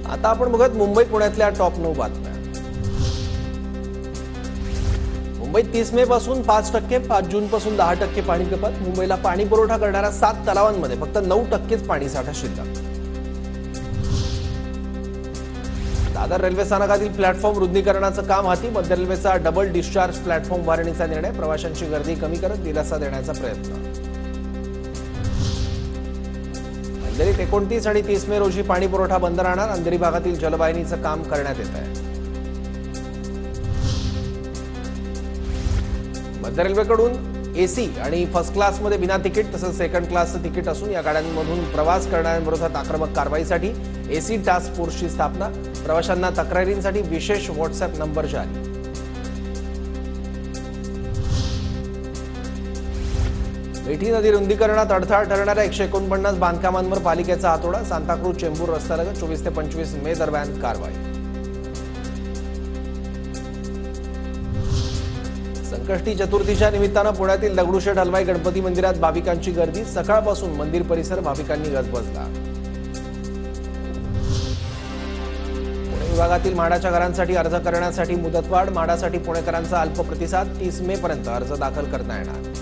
आता आपण बघत मुंबई पुण्यातल्या टॉप 9 बातम्या। मुंबईत 30 मे पासून 5%, 5 जून पासून 10% पाणी कपात। मुंबईला पाणी पुरवठा करणाऱ्या 7 तलावांमध्ये फक्त 9%च पाणीसाठा शिल्लक। दादर रेल्वे स्थानकातील प्लॅटफॉर्म रुंदीकरणाचं काम हाती। मध्य रेल्वेचा डबल डिस्चार्ज प्लॅटफॉर्म उभारणीचा निर्णय। प्रवाशांची गर्दी कमी करत दिलासा देण्याचा प्रयत्न। अंधेरीत 29 आणि 30 मे रोजी पाणी पुरवठा बंद राहणार। अंधेरी भागातील जलवाहिनीचं काम करण्यात येत आहे। मध्य रेल्वेकडून एसी आणि फर्स्ट क्लासमध्ये बिना तिकीट तसंच सेकंड क्लासचं तिकीट असून या गाड्यांमधून प्रवास करणाऱ्यांविरोधात आक्रमक कारवाईसाठी एसी टास्क फोर्सची स्थापना। प्रवाशांना तक्रारींसाठी विशेष व्हॉट्सअॅप नंबर जारी। मिठी नदी रुंदीकरणात अडथळा ठरणाऱ्या 149 बांधकामांवर पालिकेचा हातोडा। सांताक्रूज चेंबूर रस्त्यालगत 24 ते 25 मे दरम्यान कारवाई। संकष्टी चतुर्थीच्या निमित्तानं पुण्यातील दगडूशेठ हलवाई गणपती मंदिरात भाविकांची गर्दी। सकाळपासून मंदिर परिसर भाविकांनी गजबजला। पुणे विभागातील म्हाडाच्या घरांसाठी अर्ज करण्यासाठी मुदतवाढ। म्हाडासाठी पुणेकरांचा अल्प प्रतिसाद। 30 मे पर्यंत अर्ज दाखल करता येणार।